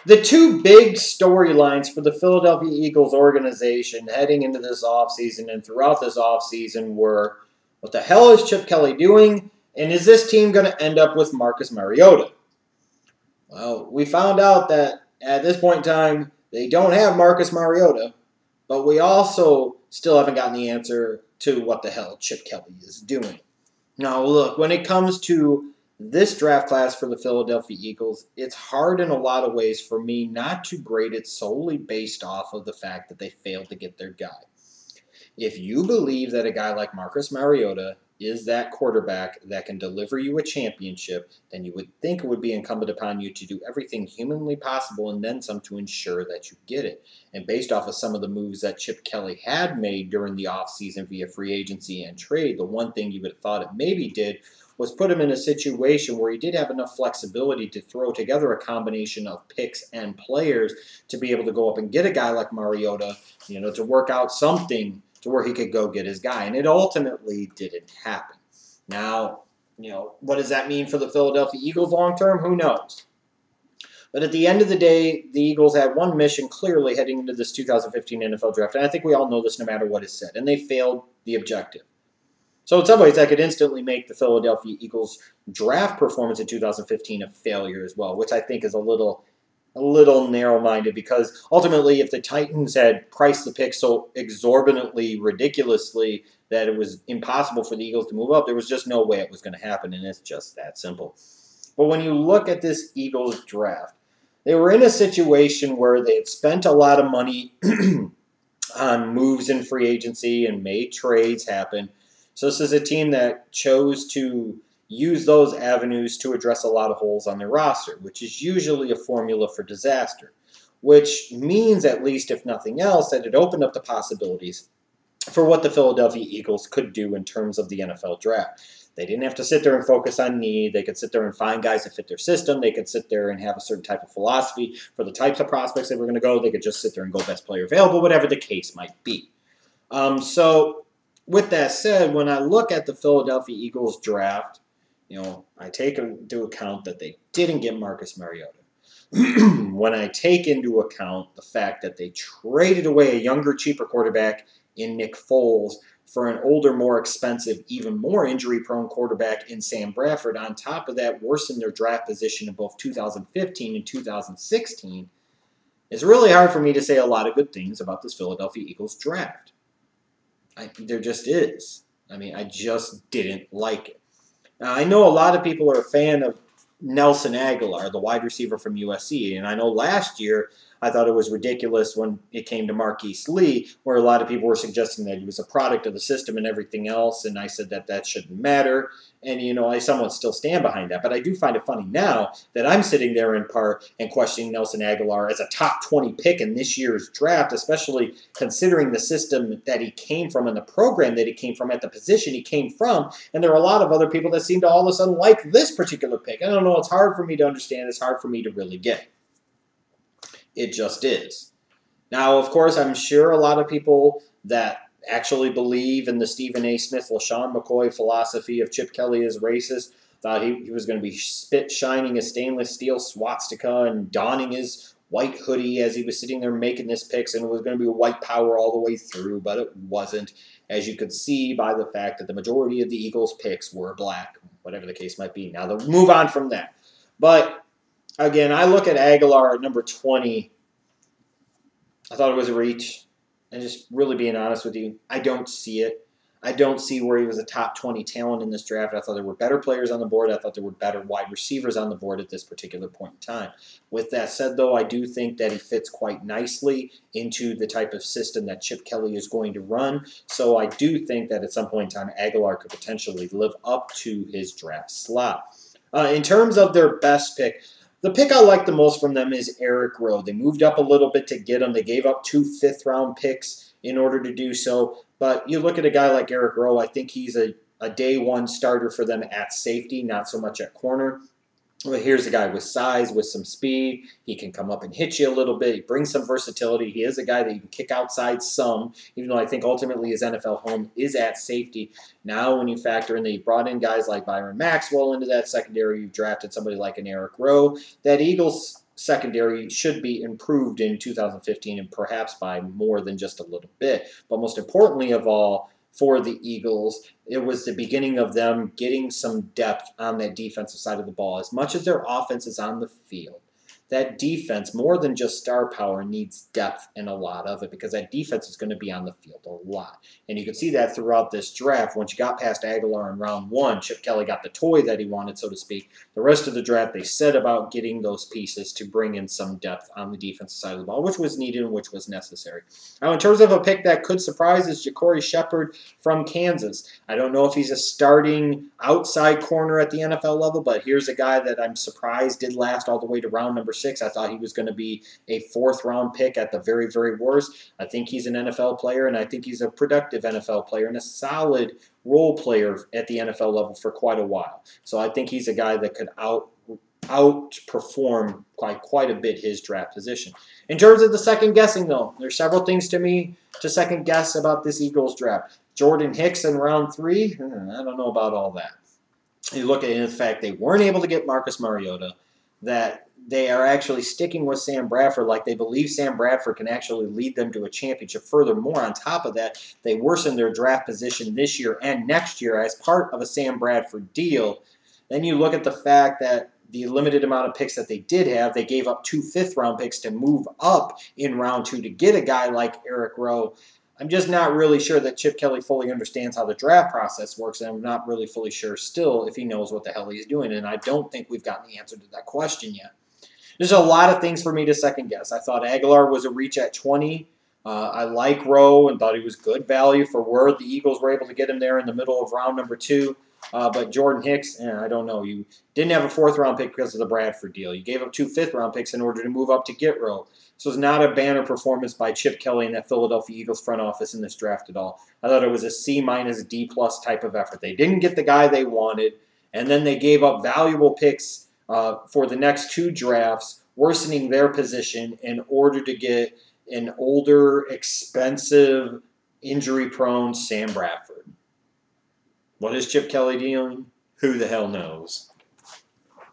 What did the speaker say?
The two big storylines for the Philadelphia Eagles organization heading into this offseason and throughout this offseason were, what the hell is Chip Kelly doing? And is this team going to end up with Marcus Mariota? Well, we found out that at this point in time, they don't have Marcus Mariota, but we also still haven't gotten the answer to what the hell Chip Kelly is doing. Now, look, when it comes to this draft class for the Philadelphia Eagles, it's hard in a lot of ways for me not to grade it solely based off of the fact that they failed to get their guy. If you believe that a guy like Marcus Mariota is that quarterback that can deliver you a championship, then you would think it would be incumbent upon you to do everything humanly possible and then some to ensure that you get it. And based off of some of the moves that Chip Kelly had made during the offseason via free agency and trade, the one thing you would have thought it maybe did was put him in a situation where he did have enough flexibility to throw together a combination of picks and players to be able to go up and get a guy like Mariota, to work out something to where he could go get his guy. And it ultimately didn't happen. Now, what does that mean for the Philadelphia Eagles long term? Who knows? But at the end of the day, the Eagles had one mission clearly heading into this 2015 NFL draft. And I think we all know this no matter what is said. And they failed the objective. So in some ways, that could instantly make the Philadelphia Eagles draft performance in 2015 a failure as well, which I think is a little narrow-minded, because ultimately if the Titans had priced the pick so exorbitantly, ridiculously, that it was impossible for the Eagles to move up, there was just no way it was going to happen, and it's just that simple. But when you look at this Eagles draft, they were in a situation where they had spent a lot of money on moves in free agency and made trades happen. So this is a team that chose to use those avenues to address a lot of holes on their roster, which is usually a formula for disaster, which means, at least if nothing else, that it opened up the possibilities for what the Philadelphia Eagles could do in terms of the NFL draft. They didn't have to sit there and focus on need. They could sit there and find guys that fit their system. They could sit there and have a certain type of philosophy for the types of prospects they were going to go. They could just sit there and go best player available, whatever the case might be. So with that said, when I look at the Philadelphia Eagles draft, I take into account that they didn't get Marcus Mariota. When I take into account the fact that they traded away a younger, cheaper quarterback in Nick Foles for an older, more expensive, even more injury-prone quarterback in Sam Bradford, on top of that worsened their draft position in both 2015 and 2016, it's really hard for me to say a lot of good things about this Philadelphia Eagles draft. There just is. I just didn't like it. Now, I know a lot of people are a fan of Nelson Agholor, the wide receiver from USC, and I know last year I thought it was ridiculous when it came to Marquise Lee, where a lot of people were suggesting that he was a product of the system and everything else, and I said that shouldn't matter, and I somewhat still stand behind that, but I do find it funny now that I'm sitting there in part and questioning Nelson Agholor as a top 20 pick in this year's draft, especially considering the system that he came from and the program that he came from at the position he came from, and there are a lot of other people that seem to all of a sudden like this particular pick. I don't know, it's hard for me to understand, it's hard for me to really get. It just is. Now, of course, I'm sure a lot of people that actually believe in the Stephen A. Smith, LaShawn McCoy philosophy of Chip Kelly is racist thought he was going to be spit shining a stainless steel swastika and donning his white hoodie as he was sitting there making this picks, and it was going to be white power all the way through, but it wasn't, as you could see by the fact that the majority of the Eagles' picks were black, whatever the case might be. Now, they'll move on from that. But again, I look at Agholor at number 20. I thought it was a reach. And just really being honest with you, I don't see it. I don't see where he was a top 20 talent in this draft. I thought there were better players on the board. I thought there were better wide receivers on the board at this particular point in time. With that said, though, I do think that he fits quite nicely into the type of system that Chip Kelly is going to run. So I do think that at some point in time, Agholor could potentially live up to his draft slot. In terms of their best pick, the pick I like the most from them is Eric Rowe. They moved up a little bit to get him. They gave up 2 fifth-round picks in order to do so. But you look at a guy like Eric Rowe, I think he's a day one starter for them at safety, not so much at corner. Well, here's a guy with size, with some speed. He can come up and hit you a little bit. He brings some versatility. He is a guy that you can kick outside some, even though I think ultimately his NFL home is at safety. Now when you factor in that you brought in guys like Byron Maxwell into that secondary, you drafted somebody like an Eric Rowe, that Eagles secondary should be improved in 2015 and perhaps by more than just a little bit. But most importantly of all, for the Eagles, it was the beginning of them getting some depth on that defensive side of the ball. As much as their offense is on the field, that defense, more than just star power, needs depth in a lot of it because that defense is going to be on the field a lot. And you can see that throughout this draft. Once you got past Agholor in round 1, Chip Kelly got the toy that he wanted, so to speak. The rest of the draft, they set about getting those pieces to bring in some depth on the defensive side of the ball, which was needed and which was necessary. Now, in terms of a pick that could surprise is JaCorey from Kansas. I don't know if he's a starting outside corner at the NFL level, but here's a guy that I'm surprised did last all the way to round number 6. I thought he was going to be a 4th-round pick at the very, very worst. I think he's an NFL player, and I think he's a productive NFL player and a solid role player at the NFL level for quite a while. So I think he's a guy that could outperform quite a bit his draft position. In terms of the second guessing, though, there's several things to me to second guess about this Eagles draft. Jordan Hicks in round 3, I don't know about all that. You look at the fact they weren't able to get Marcus Mariota, that they are actually sticking with Sam Bradford like they believe Sam Bradford can actually lead them to a championship. Furthermore, on top of that, they worsened their draft position this year and next year as part of a Sam Bradford deal. Then you look at the fact that the limited amount of picks that they did have, they gave up 2 5th-round picks to move up in round 2 to get a guy like Eric Rowe. I'm just not really sure that Chip Kelly fully understands how the draft process works, and I'm not really fully sure still if he knows what the hell he's doing, and I don't think we've gotten the answer to that question yet. There's a lot of things for me to second guess. I thought Agholor was a reach at 20. I like Rowe and thought he was good value for where the Eagles were able to get him there in the middle of round number 2. But Jordan Hicks, I don't know. You didn't have a 4th-round pick because of the Bradford deal. You gave up 2 5th-round picks in order to move up to get Rowe. So it's not a banner performance by Chip Kelly and that Philadelphia Eagles front office in this draft at all. I thought it was a C-, D+ type of effort. They didn't get the guy they wanted, and then they gave up valuable picks for the next 2 drafts, worsening their position in order to get an older, expensive, injury-prone Sam Bradford. What is Chip Kelly doing? Who the hell knows?